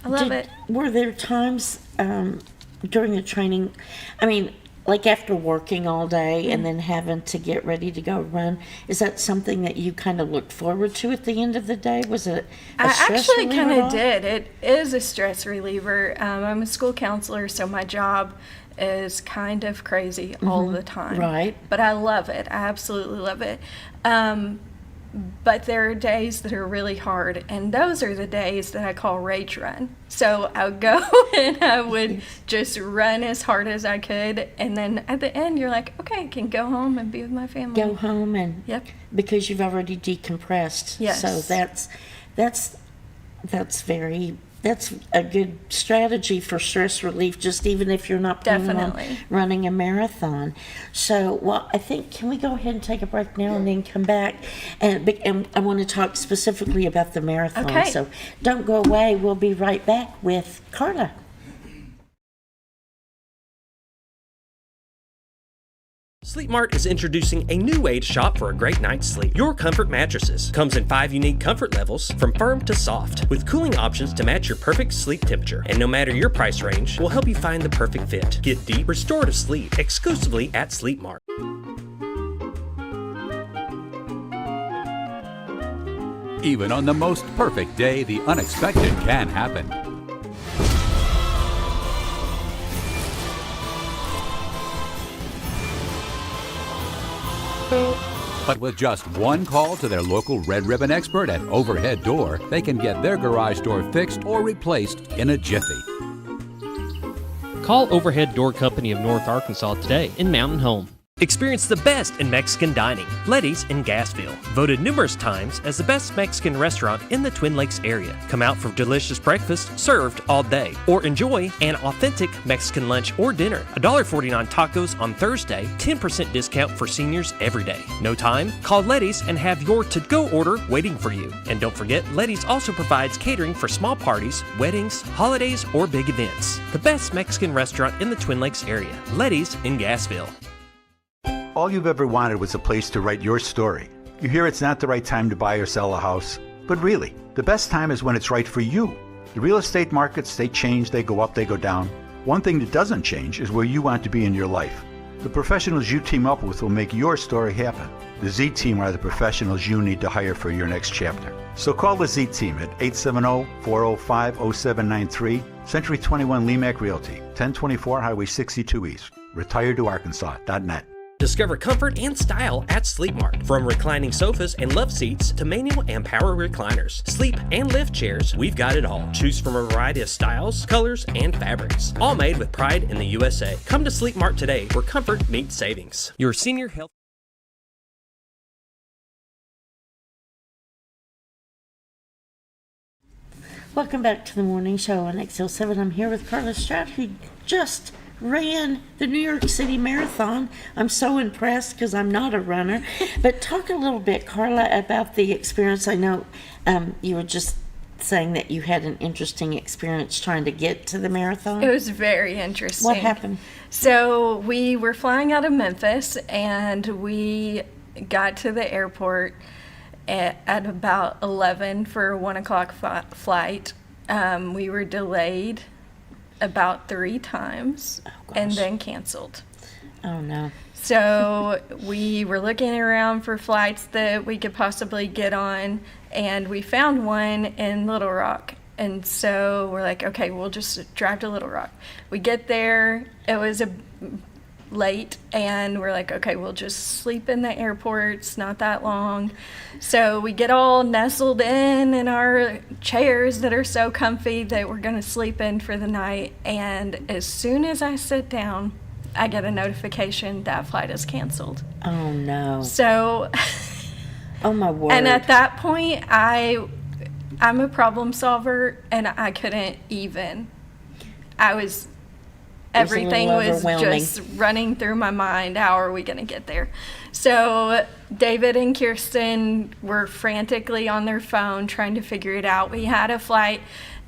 I love it. Were there times during the training, I mean, like after working all day and then having to get ready to go run, is that something that you kind of looked forward to at the end of the day? Was it a stress reliever? I actually kind at all? of did. It is a stress reliever. I'm a school counselor, so my job is kind of crazy all the time. Right. But I love it. I absolutely love it. But there are days that are really hard, and those are the days that I call rage run. So I would go and I would just run as hard as I could, and then at the end you're like, okay, I can go home and be with my family. Go home and because you've already decompressed. Yes. So that's a good strategy for stress relief, just even if you're not planning on running a marathon. So, well, I think, can we go ahead and take a break now and then come back? And I want to talk specifically about the marathon. Okay. So don't go away. We'll be right back with Carla. Sleep Mart is introducing a new way to shop for a great night's sleep. Your Comfort Mattresses comes in 5 unique comfort levels, from firm to soft, with cooling options to match your perfect sleep temperature. And no matter your price range, we'll help you find the perfect fit. Get deep, restorative sleep exclusively at Sleep Mart. Even on the most perfect day, the unexpected can happen. But with just one call to their local Red Ribbon expert at Overhead Door, they can get their garage door fixed or replaced in a jiffy. Call Overhead Door Company of North Arkansas today in Mountain Home. Experience the best in Mexican dining. Letty's in Gassville. Voted numerous times as the best Mexican restaurant in the Twin Lakes area. Come out for delicious breakfast served all day. Or enjoy an authentic Mexican lunch or dinner. $1.49 tacos on Thursday. 10% discount for seniors every day. No time? Call Letty's and have your to-go order waiting for you. And don't forget, Letty's also provides catering for small parties, weddings, holidays, or big events. The best Mexican restaurant in the Twin Lakes area. Letty's in Gassville. All you've ever wanted was a place to write your story. You hear it's not the right time to buy or sell a house, but really, the best time is when it's right for you. The real estate markets, they change, they go up, they go down. One thing that doesn't change is where you want to be in your life. The professionals you team up with will make your story happen. The Z Team are the professionals you need to hire for your next chapter. So call the Z Team at 870-405-0793, Century 21 Lemac Realty, 1024 Highway 62 East, retiredtoarkansas.net. Discover comfort and style at Sleep Mart. From reclining sofas and love seats to manual and power recliners, sleep and lift chairs, we've got it all. Choose from a variety of styles, colors, and fabrics. All made with pride in the USA. Come to Sleep Mart today where comfort meets savings. Your senior health. Welcome back to the morning show on XL7. I'm here with Carla Stroud, who just ran the New York City Marathon. I'm so impressed because I'm not a runner. But talk a little bit, Carla, about the experience. I know you were just saying that you had an interesting experience trying to get to the marathon. It was very interesting. What happened? So we were flying out of Memphis, and we got to the airport at about 11 for a 1 o'clock flight. We were delayed about 3 times and then canceled. Oh no. So we were looking around for flights that we could possibly get on, and we found one in Little Rock. And so we're like, okay, we'll just drive to Little Rock. We get there, it was late, and we're like, okay, we'll just sleep in the airport. It's not that long. So we get all nestled in our chairs that are so comfy that we're going to sleep in for the night. And as soon as I sit down, I get a notification that flight is canceled. Oh no. So oh my word. And at that point, I'm a problem solver, and I couldn't even. Everything was just running through my mind. How are we going to get there? So David and Kirsten were frantically on their phone trying to figure it out. We had a flight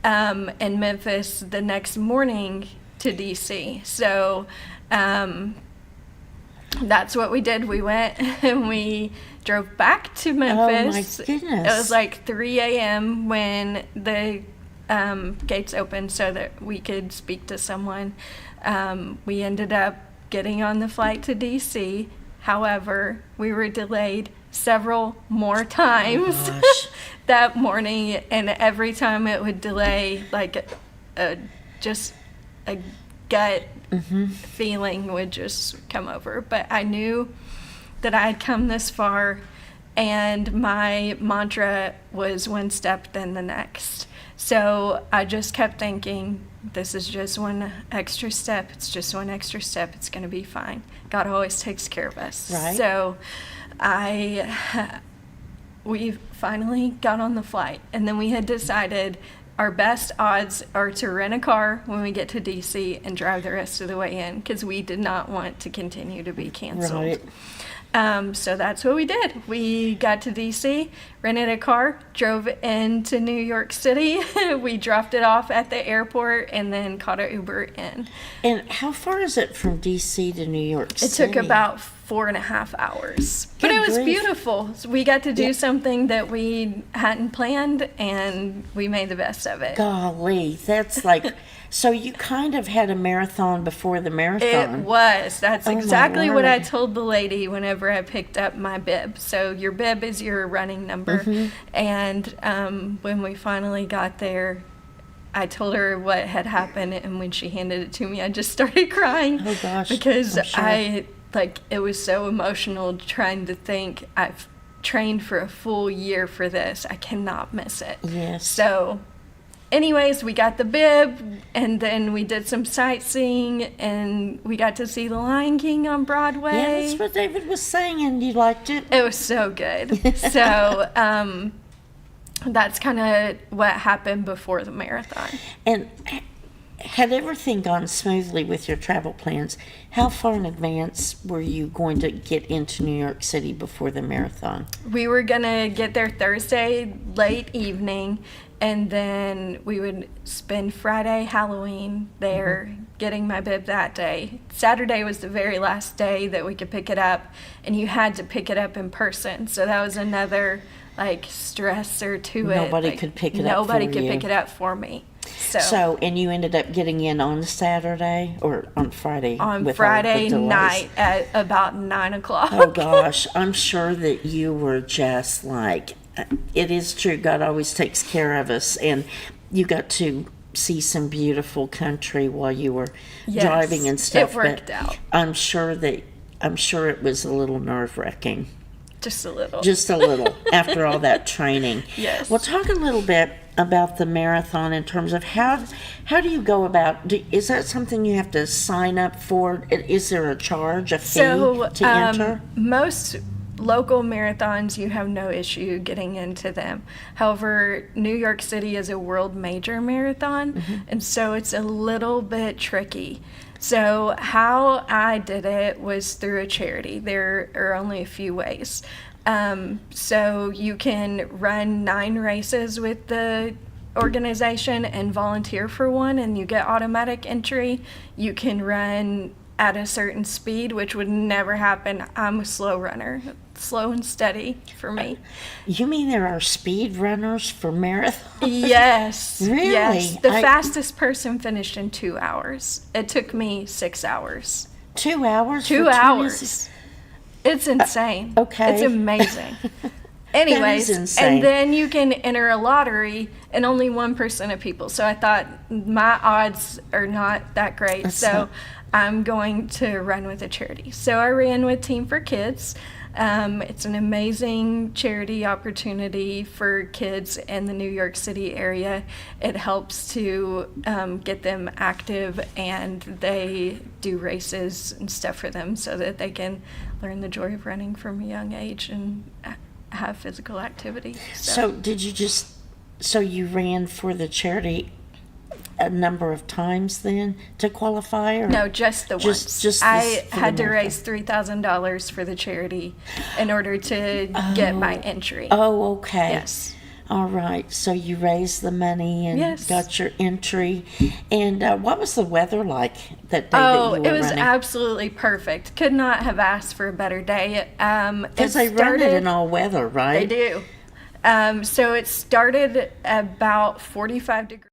in Memphis the next morning to D.C. So that's what we did. We went and we drove back to Memphis. Oh my goodness. It was like 3 a.m. when the gates opened so that we could speak to someone. We ended up getting on the flight to D.C. However, we were delayed several more times that morning, and every time it would delay, like just a gut feeling would just come over. But I knew that I had come this far, and my mantra was one step then the next. So I just kept thinking, this is just one extra step. It's just one extra step. It's going to be fine. God always takes care of us. Right. So we finally got on the flight, and then we had decided our best odds are to rent a car when we get to D.C. and drive the rest of the way in, because we did not want to continue to be canceled. Right. So that's what we did. We got to D.C., rented a car, drove into New York City. We dropped it off at the airport and then caught an Uber in. And how far is it from D.C. to New York City? It took about 4.5 hours. But it was beautiful. So we got to do something that we hadn't planned, and we made the best of it. Golly, that's like... So you kind of had a marathon before the marathon. It was. That's exactly what I told the lady whenever I picked up my bib. So your bib is your running number. And when we finally got there, I told her what had happened, and when she handed it to me, I just started crying. Oh gosh. Because it was so emotional trying to think, I've trained for a full year for this. I cannot miss it. Yes. So anyways, we got the bib, and then we did some sightseeing, and we got to see The Lion King on Broadway. Yeah, that's what David was saying, and you liked it. It was so good. So that's kind of what happened before the marathon. And had everything gone smoothly with your travel plans? How far in advance were you going to get into New York City before the marathon? We were going to get there Thursday late evening, and then we would spend Friday, Halloween there, getting my bib that day. Saturday was the very last day that we could pick it up, and you had to pick it up in person. So that was another stressor to it. Nobody could pick it up for you. Nobody could pick it up for me. So, and you ended up getting in on Saturday or on Friday? On Friday night at about 9 o'clock. Oh gosh, I'm sure that you were just like, it is true, God always takes care of us, and you got to see some beautiful country while you were driving and stuff. It worked out. I'm sure it was a little nerve-wracking. Just a little. Just a little, after all that training. Yes. Well, talk a little bit about the marathon in terms of how do you go about, is that something you have to sign up for? Is there a charge, a fee to enter? Most local marathons, you have no issue getting into them. However, New York City is a world major marathon, and so it's a little bit tricky. So how I did it was through a charity. There are only a few ways. So you can run 9 races with the organization and volunteer for one, and you get automatic entry. You can run at a certain speed, which would never happen. I'm a slow runner. Slow and steady for me. You mean there are speed runners for marathons? Yes. Really? Yes. The fastest person finished in 2 hours. It took me 6 hours. 2 hours? 2 hours. It's insane. Okay. It's amazing. Anyways, That is insane. And then you can enter a lottery, and only 1% of people. So I thought my odds are not that great. I'm going to run with a charity. So I ran with Team for Kids. It's an amazing charity opportunity for kids in the New York City area. It helps to get them active, and they do races and stuff for them so that they can learn the joy of running from a young age and have physical activity. So you ran for the charity a number of times then to qualify? Or no, just the once. I had to raise $3,000 for the charity in order to get my entry. Oh, okay. Yes. All right. So you raised the money and got your entry. And what was the weather like that day that you were running? Oh, it was absolutely perfect. Could not have asked for a better day. Because they run it in all weather, right? They do. So it started about 45 degrees.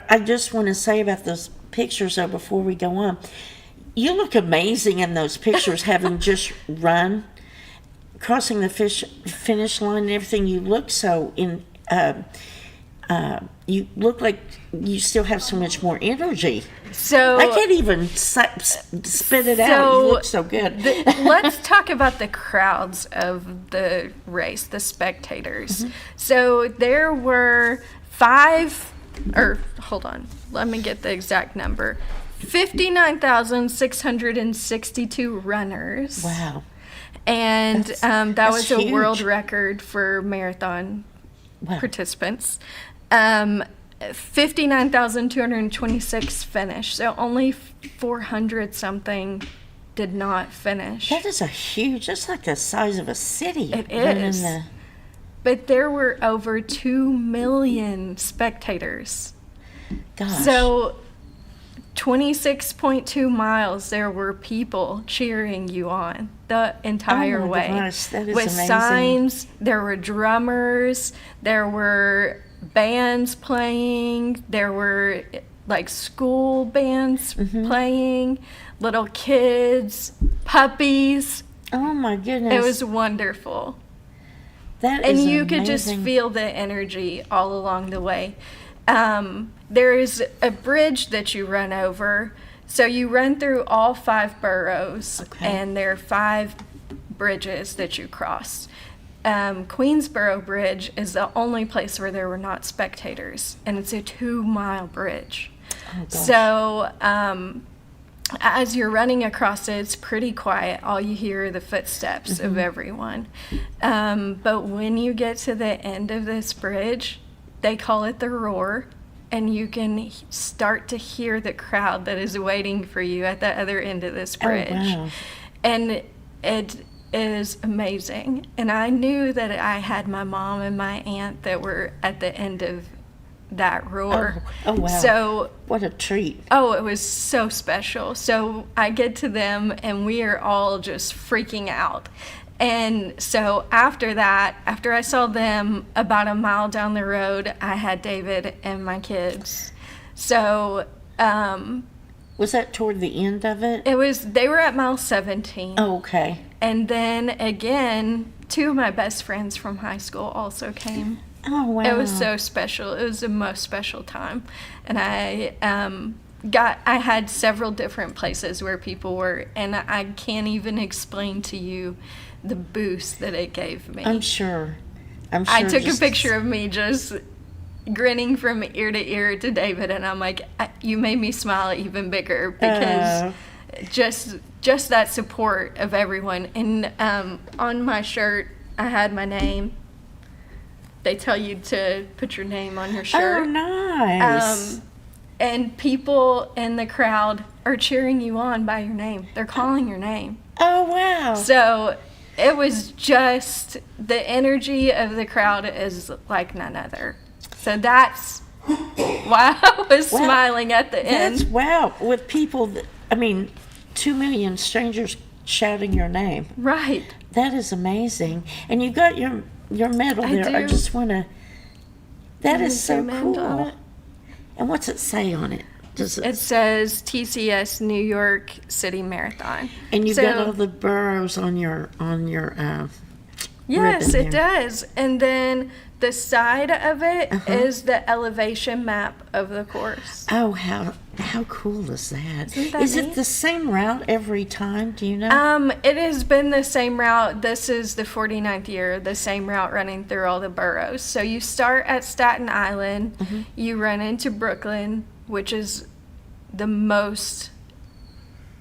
I just want to say about those pictures, though, before we go on. You look amazing in those pictures, having just run, crossing the finish line and everything. You look so you look like you still have so much more energy. So I can't even spit it out. You look so good. Let's talk about the crowds of the race, the spectators. So there were let me get the exact number. 59,662 runners. Wow. And that was a huge. World record for marathon participants. 59,226 finished. So only 400 something did not finish. That is that's like the size of a city. It is. But there were over 2 million spectators. Gosh. So 26.2 miles, there were people cheering you on the entire way. Gosh, that is with amazing. Signs, there were drummers, there were bands playing, there were school bands playing, little kids. puppies. Oh my goodness. It was wonderful. That and is you could just amazing. feel the energy all along the way. There is a bridge that you run over. So you run through all 5 boroughs, and there are 5 bridges that you cross. Queensboro Bridge is the only place where there were not spectators, and it's a 2-mile bridge. Oh, gosh. So as you're running across it, it's pretty quiet. All you hear are the footsteps of everyone. But when you get to the end of this bridge, they call it the Roar, and you can start to hear the crowd that is waiting for you at the other end of this bridge. Oh, wow. And it is amazing. And I knew that I had my mom and my aunt that were at the end of that Roar. Oh, wow. So what a treat. Oh, it was so special. So I get to them and we are all just freaking out. And so after that, after I saw them about a mile down the road, I had David and my kids. So was that toward the end of it? They were at mile 17. Oh, okay. And then again, 2 of my best friends from high school also came. Oh, wow. It was so special. It was the most special time. And I had several different places where people were, and I can't even explain to you the boost that it gave me. I'm sure. I took a picture of me just grinning from ear to ear to David, and I'm like, you made me smile even bigger because just that support of everyone. And on my shirt, I had my name. They tell you to put your name on your shirt. Oh, nice. And people in the crowd are cheering you on by your name. They're calling your name. Oh, wow. So it was just, the energy of the crowd is like none other. So that's why I was smiling at the end. Wow. With people, 2 million strangers shouting your name. Right. That is amazing. And you got your medal there. do. I just want to. That is so Amanda on cool. it. And what's it say on it? It says TCS New York City Marathon. And you've got all the boroughs on your Yes, ribbon it there. does. And then the side of it is the elevation map of the course. Oh, how cool is that? Isn't that Is neat? it the same route every time? Do you know? It has been the same route. This is the 49th year, the same route running through all the boroughs. So you start at Staten Island, you run into Brooklyn, which is the most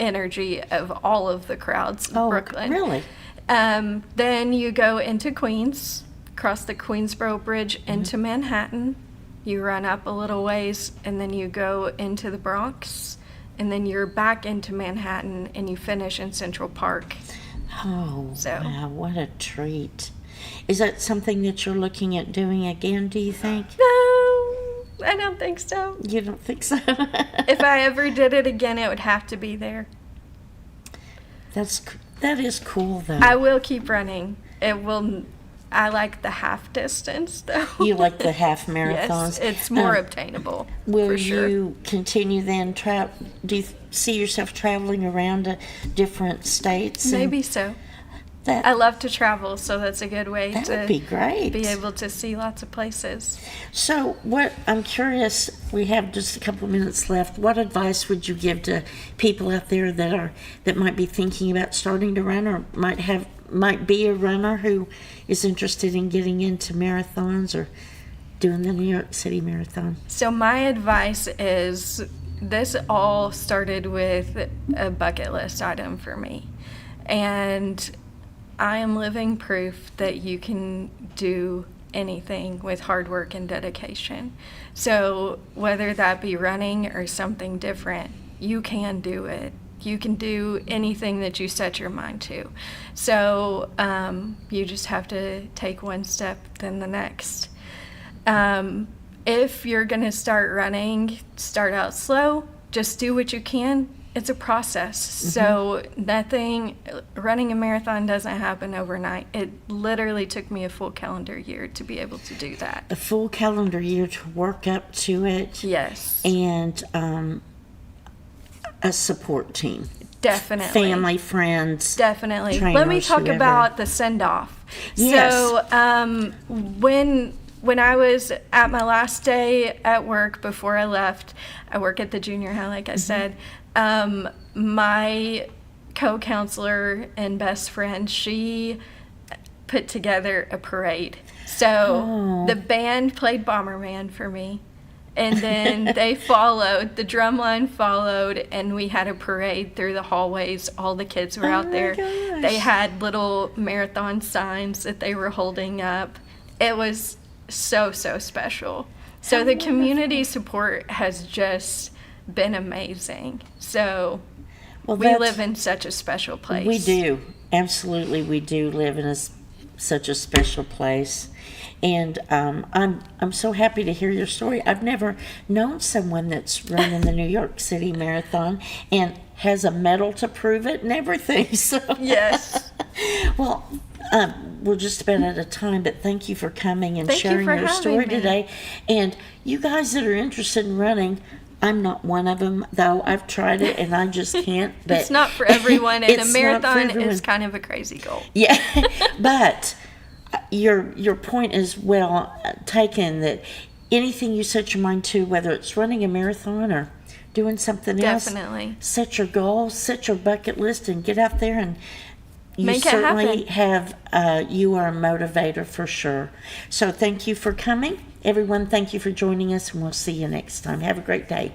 energy of all of the crowds. Brooklyn. Really? Then you go into Queens, cross the Queensboro Bridge into Manhattan. You run up a little ways, and then you go into the Bronx, and then you're back into Manhattan, and you finish in Central Park. Oh, wow, what a treat. Is that something that you're looking at doing again, do you think? No, I don't think so. You don't think so? If I ever did it again, it would have to be there. That is cool, though. I will keep running. I like the half distance, though. You like the half marathons? Yes, it's more obtainable. Will for sure. you continue then? Do you see yourself traveling around to different states? Maybe so. I love to travel, so that's a good way That to would be great. be able to see lots of places. So, I'm curious, we have just a couple of minutes left. What advice would you give to people out there that might be thinking about starting to run, or might be a runner who is interested in getting into marathons or doing the New York City Marathon? So my advice is, this all started with a bucket list item for me. And I am living proof that you can do anything with hard work and dedication. So whether that be running or something different, you can do it. You can do anything that you set your mind to. So you just have to take one step, then the next. If you're going to start running, start out slow. Just do what you can. It's a process. So running a marathon doesn't happen overnight. It literally took me a full calendar year to be able to do that. A full calendar year to work up to it? Yes. And a support team? Definitely. family, friends. Definitely. trainers, Let me talk whoever. about the send-off. Yes. So when I was at my last day at work before I left, I work at the junior high, like I said, my co-counselor and best friend, she put together a parade. So the band played Bomberman for me. And then they followed, the drum line followed, and we had a parade through the hallways. All the kids were out there. Gosh. They had little marathon signs that they were holding up. It was so special. So the community support has just been amazing. So we live in such a special place. We do. Absolutely, we do live in such a special place. And I'm so happy to hear your story. I've never known someone that's running the New York City Marathon and has a medal to prove it and everything. So yes. Well, we're just about out of time, but thank you for coming and Thank you sharing for your having story me. today. And you guys that are interested in running, I'm not one of them, though. I've tried it and I just can't. But It's not for everyone, and a it's not for marathon everyone. is kind of a crazy goal. Yeah, but your point is well taken, that anything you set your mind to, whether it's running a marathon or doing something Definitely. else, set your goal, set your bucket list, and get out there, and you Make it certainly happen. have, you are a motivator for sure. So thank you for coming. Everyone, thank you for joining us, and we'll see you next time. Have a great day.